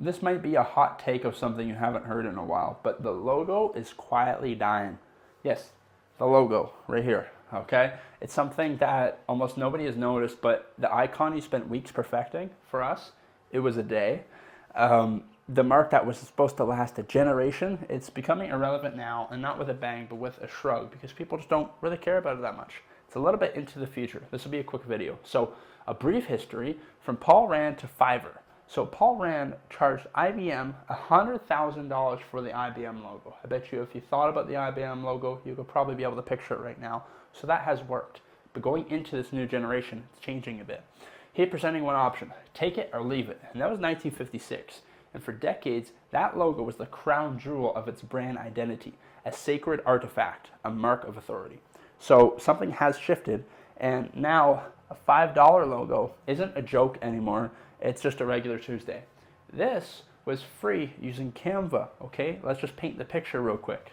this might be a hot take of something you haven't heard in a while, but the logo is quietly dying. Yes, the logo right here, okay? It's something that almost nobody has noticed, but the icon you spent weeks perfecting, for us, it was a day. The mark that was supposed to last a generation, it's becoming irrelevant now, and not with a bang, but with a shrug, because people just don't really care about it that much. It's a little bit into the future. This will be a quick video. So, a brief history from Paul Rand to Fiverr. So Paul Rand charged IBM $100,000 for the IBM logo. I bet you if you thought about the IBM logo, you could probably be able to picture it right now. So that has worked. But going into this new generation, it's changing a bit. He presenting one option, take it or leave it. And that was 1956. And for decades, that logo was the crown jewel of its brand identity, a sacred artifact, a mark of authority. So something has shifted, and now a $5 logo isn't a joke anymore. It's just a regular Tuesday. This was free using Canva, okay? Let's just paint the picture real quick.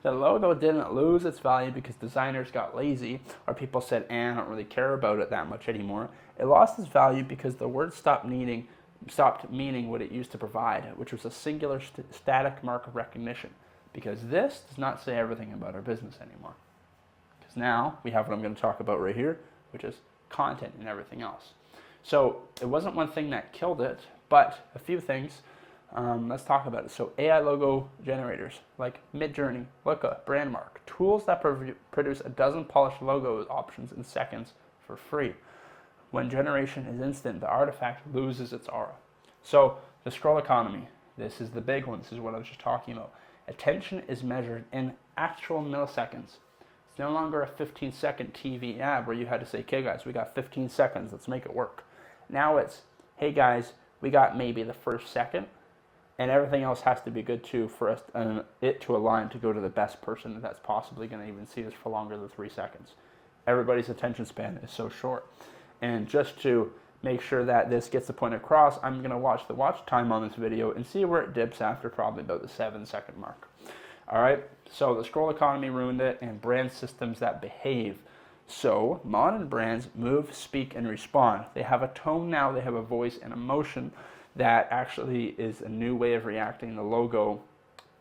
The logo didn't lose its value because designers got lazy, or people said, I don't really care about it that much anymore. It lost its value because the word stopped meaning what it used to provide, which was a singular static mark of recognition. Because this does not say everything about our business anymore. Because now we have what I'm going to talk about right here, which is content and everything else. So it wasn't one thing that killed it, but a few things. Let's talk about it. So AI logo generators like Midjourney, Looka, Brandmark, tools that produce a dozen polished logo options in seconds for free. When generation is instant, the artifact loses its aura. So the scroll economy, this is the big one. This is what I was just talking about. Attention is measured in actual milliseconds. It's no longer a 15-second TV ad where you had to say, okay guys, we got 15 seconds, let's make it work. Now it's, hey guys, we got maybe the first second, and everything else has to be good too for us it to align to go to the best person that's possibly going to even see this for longer than 3 seconds. Everybody's attention span is so short. And just to make sure that this gets the point across, I'm going to watch the watch time on this video and see where it dips after probably about the 7-second mark. Alright, so the scroll economy ruined it, and brand systems that behave. So, modern brands move, speak, and respond. They have a tone now, they have a voice and emotion that actually is a new way of reacting. The logo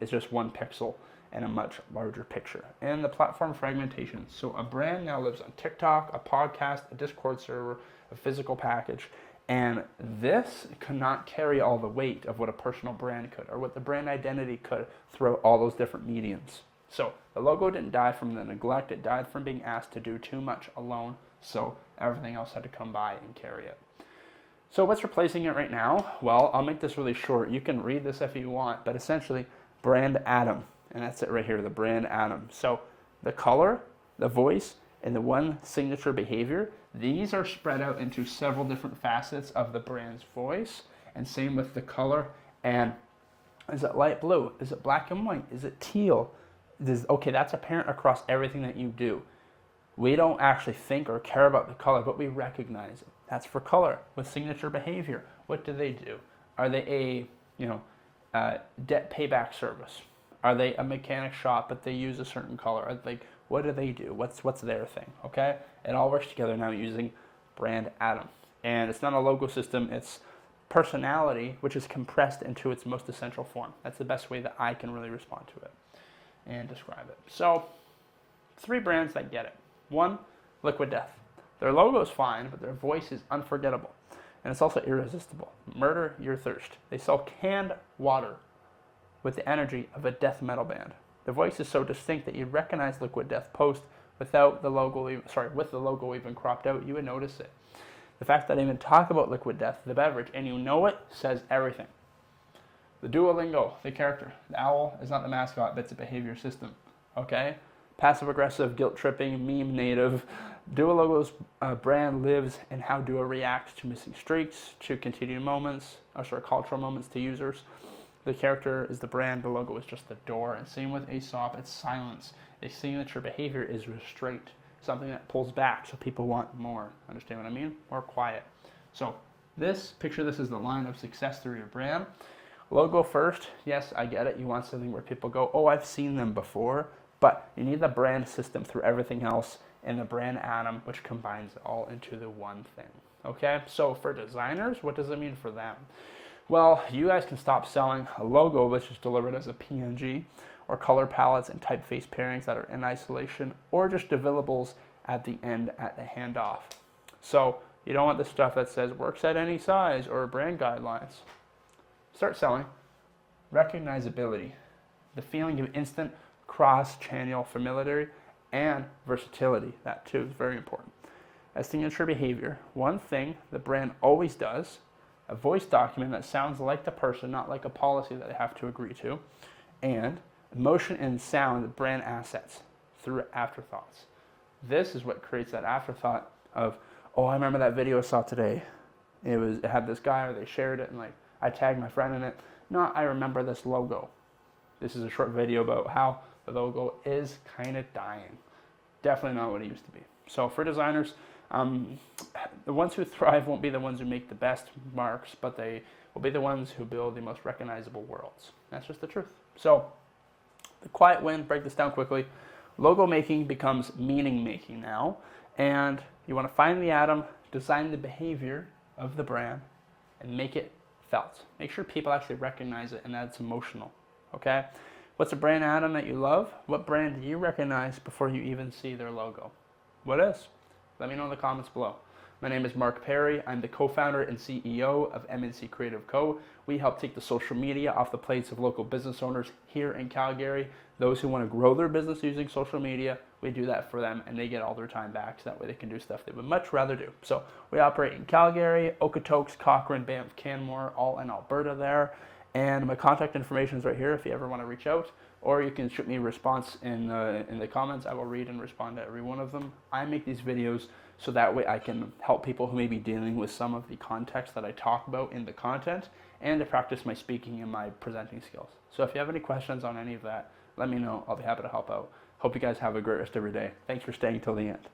is just one pixel and a much larger picture. And the platform fragmentation. So a brand now lives on TikTok, a podcast, a Discord server, a physical package, and this cannot carry all the weight of what a personal brand could, or what the brand identity could throughout all those different mediums. So the logo didn't die from the neglect, it died from being asked to do too much alone, so everything else had to come by and carry it. So what's replacing it right now? Well, I'll make this really short. You can read this if you want, but essentially, brand atom. And that's it right here, the brand atom. So the color, the voice, and the one signature behavior, these are spread out into several different facets of the brand's voice, and same with the color. And is it light blue? Is it black and white? Is it teal? Okay, that's apparent across everything that you do. We don't actually think or care about the color, but we recognize it. That's for color. With signature behavior, what do? Are they a debt payback service? Are they a mechanic shop, but they use a certain color? What do they do? What's their thing? Okay, it all works together now using brand atom, and it's not a logo system. It's personality, which is compressed into its most essential form. That's the best way that I can really respond to it and describe it. So, 3 brands that get it. 1, Liquid Death. Their logo is fine, but their voice is unforgettable, and it's also irresistible. Murder Your Thirst. They sell canned water with the energy of a death metal band. The voice is so distinct that you'd recognize Liquid Death post without the logo, with the logo even cropped out. You would notice it. The fact that I even talk about Liquid Death, the beverage, and you know it, says everything. The Duolingo, the character. The owl is not the mascot, but it's a behavior system. Okay? Passive-aggressive, guilt-tripping, meme native. Duolingo's brand lives in how Duo reacts to missing streaks, to continued moments, cultural moments to users. The character is the brand, the logo is just the door. And same with Aesop, it's silence. A signature behavior is restraint, something that pulls back so people want more. Understand what I mean? More quiet. So picture this as the line of success through your brand. Logo first, yes, I get it. You want something where people go, oh, I've seen them before. But you need the brand system through everything else, and the brand atom, which combines it all into the one thing. Okay, so for designers, what does it mean for them? Well, you guys can stop selling a logo which is delivered as a PNG, or color palettes and typeface pairings that are in isolation, or just deliverables at the end at the handoff. So you don't want the stuff that says works at any size or brand guidelines. Start selling recognizability, the feeling of instant cross-channel familiarity, and versatility. That too is very important. As signature behavior, one thing the brand always does, a voice document that sounds like the person, not like a policy that they have to agree to, and emotion and sound brand assets through afterthoughts. This is what creates that afterthought of, oh, I remember that video I saw today. It had this guy, or they shared it, and like I tagged my friend in it. No, I remember this logo. This is a short video about how the logo is kind of dying. Definitely not what it used to be. So for designers, the ones who thrive won't be the ones who make the best marks, but they will be the ones who build the most recognizable worlds. That's just the truth. So the quiet win, break this down quickly. Logo making becomes meaning making now, and you want to find the atom, design the behavior of the brand, and make it felt. Make sure people actually recognize it and that it's emotional. Okay? What's a brand atom that you love? What brand do you recognize before you even see their logo? What is? Let me know in the comments below. My name is Mark Perry. I'm the co-founder and CEO of MNC Creative Co. We help take the social media off the plates of local business owners here in Calgary. Those who want to grow their business using social media, we do that for them, and they get all their time back, so that way they can do stuff they would much rather do. So we operate in Calgary, Okotoks, Cochrane, Banff, Canmore, all in Alberta there. And my contact information is right here if you ever want to reach out, or you can shoot me a response in the comments. I will read and respond to every one of them. I make these videos so that way I can help people who may be dealing with some of the context that I talk about in the content, and to practice my speaking and my presenting skills. So if you have any questions on any of that, let me know. I'll be happy to help out. Hope you guys have a great rest of your day. Thanks for staying till the end.